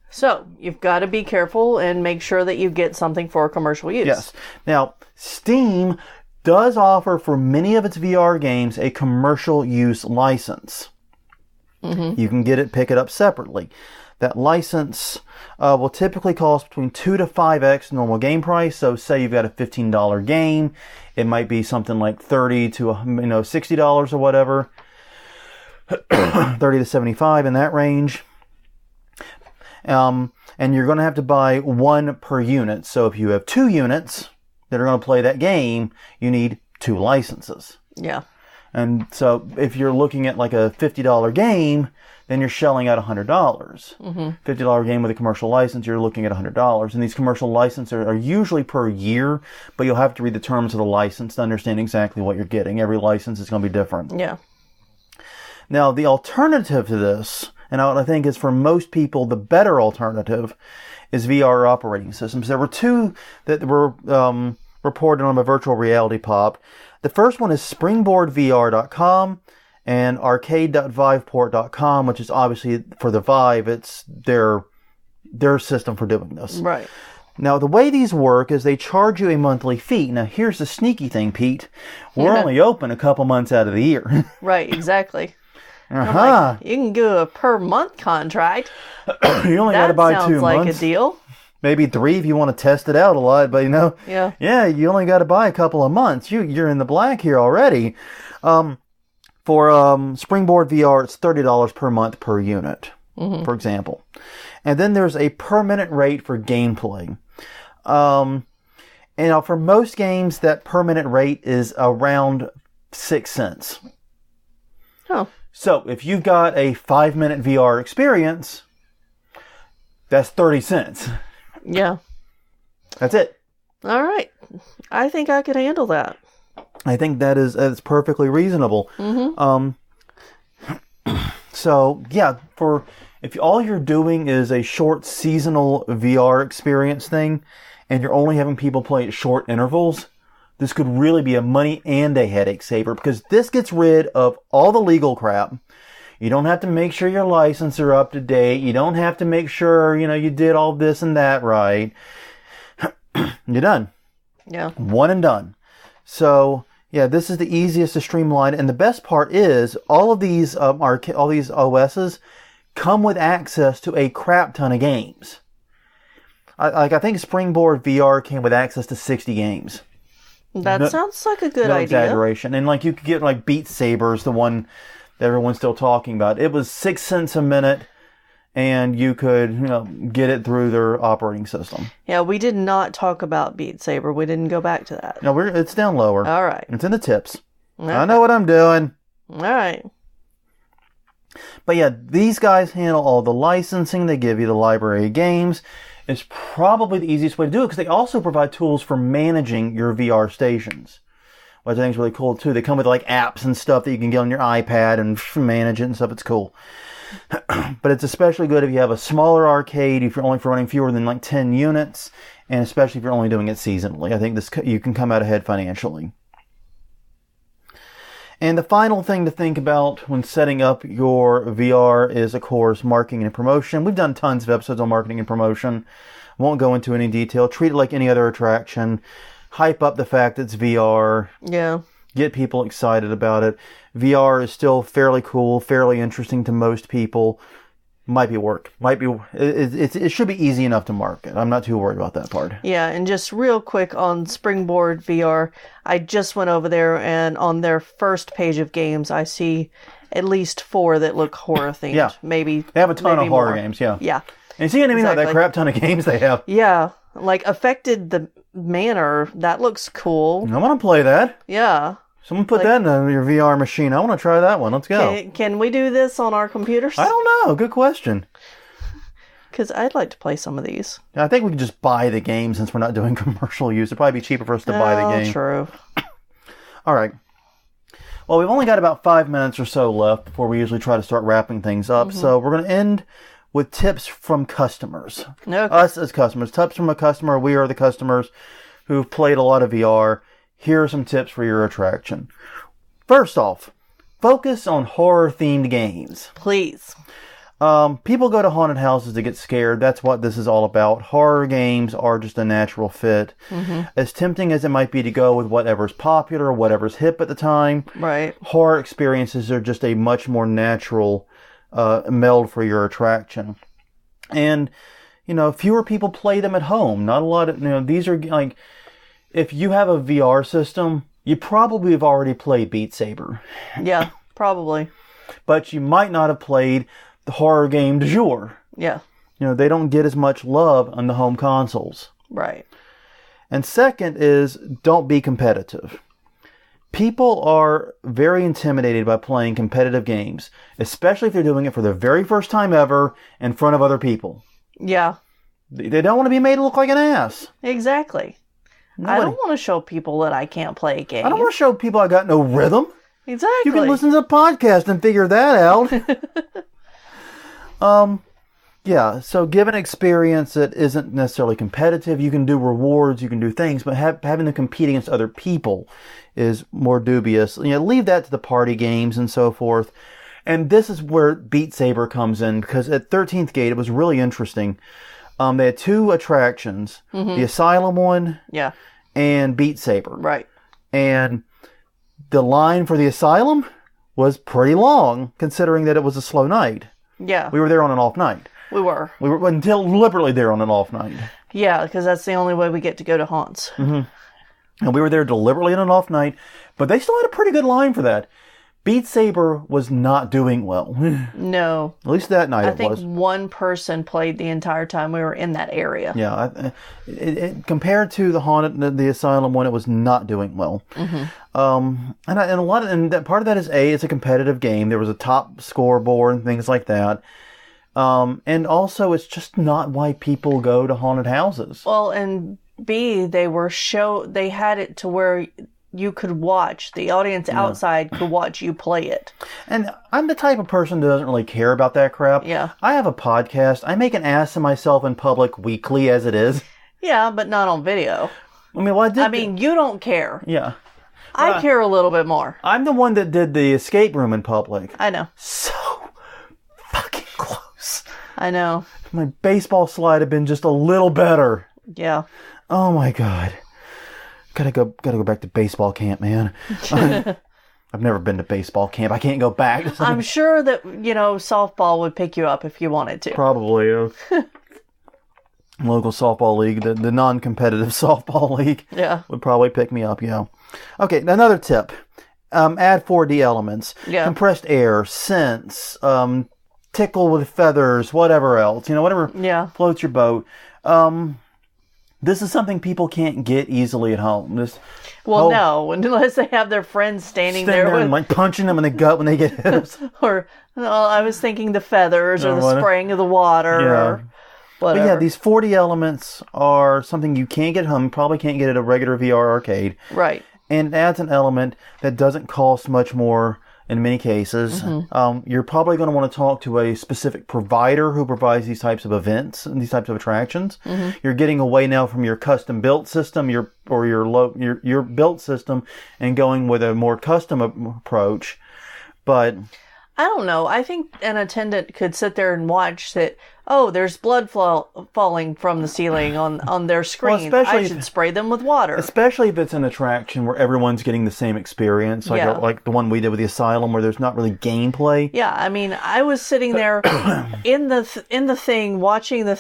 So, you've got to be careful and make sure that you get something for commercial use. Yes. Now, Steam does offer for many of its VR games a commercial use license. You can pick it up separately. That license will typically cost between 2 to 5x normal game price. So say you've got a $15 game, it might be something like $30 to $60 or whatever, 30 to 75 in that range. And you're going to have to buy one per unit. So if you have 2 units that are going to play that game, you need 2 licenses. Yeah. And so if you're looking at like a $50 game, then you're shelling out $100. $50 game with a commercial license, you're looking at $100. And these commercial licenses are usually per year, but you'll have to read the terms of the license to understand exactly what you're getting. Every license is going to be different. Yeah. Now, the alternative to this, and what I think is for most people the better alternative, is VR operating systems. There were 2 that were reported on my virtual reality pop. The first one is springboardvr.com and arcade.viveport.com, which is obviously for the Vive. It's their system for doing this. Right. Now, the way these work is they charge you a monthly fee. Now, here's the sneaky thing, Pete. We're only open a couple months out of the year. Right, exactly. Like, you can do a per month contract. You only got to buy 2 months. That sounds like a deal. Maybe 3 if you want to test it out a lot, but yeah, you only got to buy a couple of months. You're in the black here already. For Springboard VR, it's $30 per month per unit, for example. And then there's a per minute rate for gameplay. And for most games, that per minute rate is around 6 cents. Oh. So if you've got a 5-minute VR experience, that's 30 cents. Yeah. That's it. All right. I think I could handle that. I think that's perfectly reasonable. So, yeah, if all you're doing is a short seasonal VR experience thing, and you're only having people play at short intervals, this could really be a money and a headache saver, because this gets rid of all the legal crap. You don't have to make sure your licenses are up to date. You don't have to make sure, you did all this and that right. You're done. Yeah. One and done. So, yeah, this is the easiest to streamline. And the best part is all of these all these OSs come with access to a crap ton of games. I think Springboard VR came with access to 60 games. That sounds like a good no idea. Exaggeration. And you could get Beat Saber's the one that everyone's still talking about. It was 6 cents a minute, and you could get it through their operating system. Yeah, we did not talk about Beat Saber. We didn't go back to that. No, it's down lower. All right. It's in the tips. Okay. I know what I'm doing. All right. But yeah, these guys handle all the licensing. They give you the library of games. It's probably the easiest way to do it because they also provide tools for managing your VR stations, which I think is really cool too. They come with apps and stuff that you can get on your iPad and manage it and stuff. It's cool. But it's especially good if you have a smaller arcade, if you're only running fewer than 10 units, and especially if you're only doing it seasonally. I think you can come out ahead financially. And the final thing to think about when setting up your VR is, of course, marketing and promotion. We've done tons of episodes on marketing and promotion. Won't go into any detail. Treat it like any other attraction. Hype up the fact that it's VR. Yeah. Get people excited about it. VR is still fairly cool, fairly interesting to most people. Might be work. It should be easy enough to market. I'm not too worried about that part. Yeah, and just real quick on Springboard VR, I just went over there, and on their first page of games, I see at least 4 that look horror themed. Yeah, maybe they have a ton of horror more. games. Yeah, yeah. And see what I mean? Exactly. That crap ton of games they have. Yeah, Affected the Manor. That looks cool. I want to play that. Yeah. Someone put that in your VR machine. I want to try that one. Let's go. Can we do this on our computers? I don't know. Good question. Because I'd like to play some of these. I think we can just buy the game since we're not doing commercial use. It'd probably be cheaper for us to buy the game. True. All right. Well, we've only got about 5 minutes or so left before we usually try to start wrapping things up. Mm-hmm. So we're going to end with tips from customers. Okay. Us as customers. Tips from a customer. We are the customers who've played a lot of VR. Here are some tips for your attraction. First off, focus on horror-themed games. Please. People go to haunted houses to get scared. That's what this is all about. Horror games are just a natural fit. Mm-hmm. As tempting as it might be to go with whatever's popular, whatever's hip at the time, right? Horror experiences are just a much more natural meld for your attraction. And, fewer people play them at home. Not a lot of, these are like... If you have a VR system, you probably have already played Beat Saber. Yeah, probably. But you might not have played the horror game du jour. Yeah. They don't get as much love on the home consoles. Right. And second is, don't be competitive. People are very intimidated by playing competitive games, especially if they're doing it for the very first time ever in front of other people. Yeah. They don't want to be made to look like an ass. Exactly. I don't want to show people that I can't play a game. I don't want to show people I got no rhythm. Exactly. You can listen to the podcast and figure that out. Yeah, so give an experience that isn't necessarily competitive. You can do rewards, you can do things, but having to compete against other people is more dubious. Leave that to the party games and so forth. And this is where Beat Saber comes in, because at 13th Gate, it was really interesting. They had 2 attractions, the Asylum one and Beat Saber. Right. And the line for the Asylum was pretty long, considering that it was a slow night. Yeah. We were there on an off night. We were deliberately there on an off night. Yeah, because that's the only way we get to go to haunts. Mm-hmm. And we were there deliberately on an off night, but they still had a pretty good line for that. Beat Saber was not doing well. No. At least that night I think one person played the entire time we were in that area. Yeah. Compared to the Asylum one, it was not doing well. Mm-hmm. And part of that is it's a competitive game. There was a top scoreboard and things like that. And also, it's just not why people go to haunted houses. Well, and B, they had it to where you could watch. The audience outside could watch you play it. And I'm the type of person that doesn't really care about that crap. Yeah. I have a podcast. I make an ass of myself in public weekly as it is. Yeah, but not on video. I mean, you don't care. Yeah. I care a little bit more. I'm the one that did the escape room in public. I know. So fucking close. I know. My baseball slide had been just a little better. Yeah. Oh my God. Gotta go back to baseball camp, man. I've never been to baseball camp. I can't go back. I'm sure that, softball would pick you up if you wanted to. Probably. Local softball league, the non-competitive softball league would probably pick me up, Okay, another tip. Add 4D elements. Yeah. Compressed air, scents, tickle with feathers, whatever else. Whatever floats your boat. This is something people can't get easily at home. No, unless they have their friends standing there and punching them in the gut when they get hit. Or, I was thinking the feathers or the spraying of the water. Or whatever. But these 4D elements are something you can't get at home. You probably can't get at a regular VR arcade. Right. And it adds an element that doesn't cost much more in many cases. Mm-hmm. You're probably going to want to talk to a specific provider who provides these types of events and these types of attractions. Mm-hmm. You're getting away now from your custom built system, your built system, and going with a more custom approach. But I don't know. I think an attendant could sit there and watch that. Oh, there's blood falling from the ceiling on their screen. Well, I should spray them with water. Especially if it's an attraction where everyone's getting the same experience, like the one we did with the Asylum, where there's not really gameplay. Yeah, I was sitting there in the thing watching the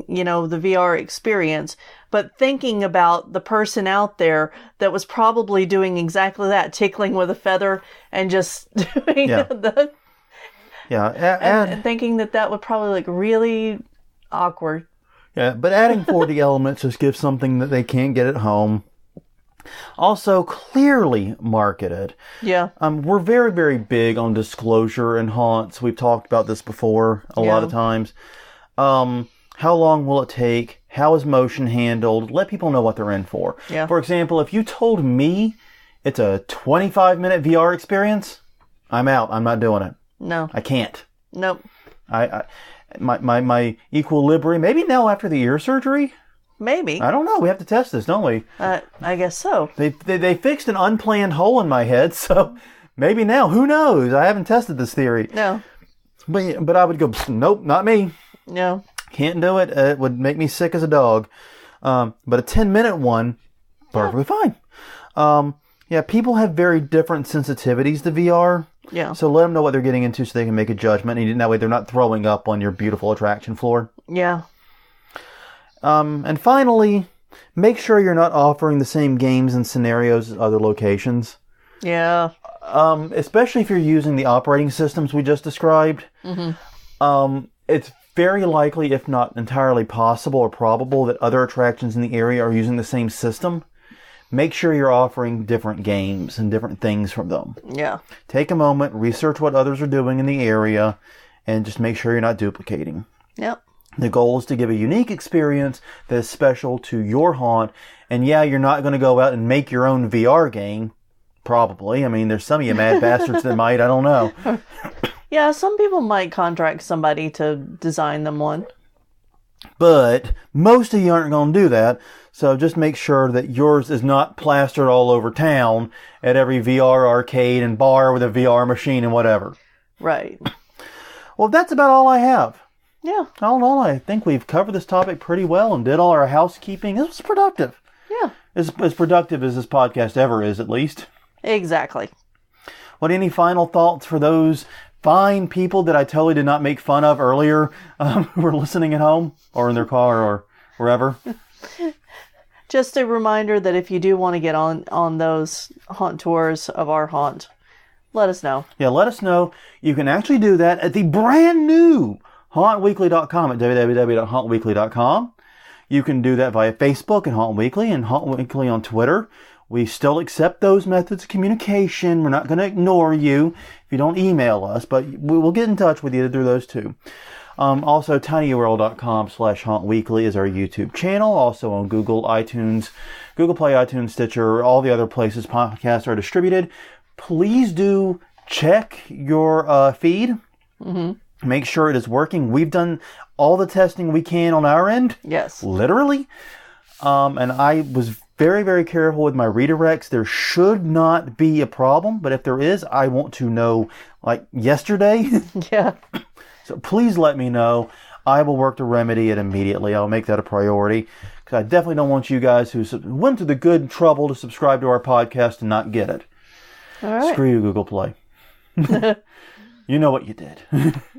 VR experience, but thinking about the person out there that was probably doing exactly that, tickling with a feather and just doing the. Yeah, and thinking that would probably look really awkward. Yeah, but adding 4D elements just gives something that they can't get at home. Also, clearly marketed. Yeah. We're very, very big on disclosure in haunts. We've talked about this before a lot of times. How long will it take? How is motion handled? Let people know what they're in for. Yeah. For example, if you told me it's a 25-minute VR experience, I'm out. I'm not doing it. No. I can't. Nope. My equilibrium, maybe now after the ear surgery? Maybe. I don't know. We have to test this, don't we? I guess so. They fixed an unplanned hole in my head, so maybe now. Who knows? I haven't tested this theory. No. But I would go, nope, not me. No. Can't do it. It would make me sick as a dog. But a 10-minute one, perfectly fine. Yeah, people have very different sensitivities to VR. Yeah. So let them know what they're getting into so they can make a judgment. And that way they're not throwing up on your beautiful attraction floor. Yeah. And finally, make sure you're not offering the same games and scenarios as other locations. Yeah. Especially if you're using the operating systems we just described. Mm-hmm. It's very likely, if not entirely possible or probable, that other attractions in the area are using the same system. Make sure you're offering different games and different things from them. Yeah. Take a moment, research what others are doing in the area, and just make sure you're not duplicating. Yep. The goal is to give a unique experience that is special to your haunt. And yeah, you're not going to go out and make your own VR game. Probably. I mean, there's some of you mad bastards that might. I don't know. Yeah, some people might contract somebody to design them one. But most of you aren't going to do that. So just make sure that yours is not plastered all over town at every VR arcade and bar with a VR machine and whatever. Right. Well, that's about all I have. Yeah. All in all, I think we've covered this topic pretty well and did all our housekeeping. It was productive. Yeah. As productive as this podcast ever is, at least. Exactly. What, any final thoughts for those fine people that I totally did not make fun of earlier who were listening at home or in their car or wherever? Just a reminder that if you do want to get on those haunt tours of our haunt, let us know. Yeah, let us know. You can actually do that at the brand new HauntWeekly.com at www.HauntWeekly.com. You can do that via Facebook and Haunt Weekly and Haunt Weekly on Twitter. We still accept those methods of communication. We're not going to ignore you if you don't email us, but we'll get in touch with you through those two. Also, tinyurl.com/HauntWeekly is our YouTube channel. Also on Google, iTunes, Google Play, iTunes, Stitcher, all the other places podcasts are distributed. Please do check your feed. Mm-hmm. Make sure it is working. We've done all the testing we can on our end. Yes. Literally. And I was very, very careful with my redirects. There should not be a problem, but if there is, I want to know, like, yesterday. Yeah. So please let me know. I will work to remedy it immediately. I'll make that a priority. Because I definitely don't want you guys who went to the good trouble to subscribe to our podcast to not get it. All right. Screw you, Google Play. You know what you did.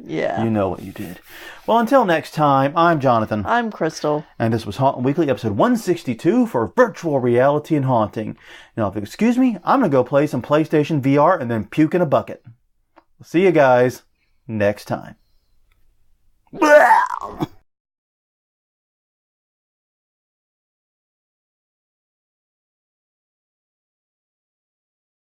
Yeah. You know what you did. Well, until next time, I'm Jonathan. I'm Crystal. And this was Haunt Weekly, episode 162 for Virtual Reality and Haunting. Now, if you excuse me, I'm going to go play some PlayStation VR and then puke in a bucket. See you guys next time.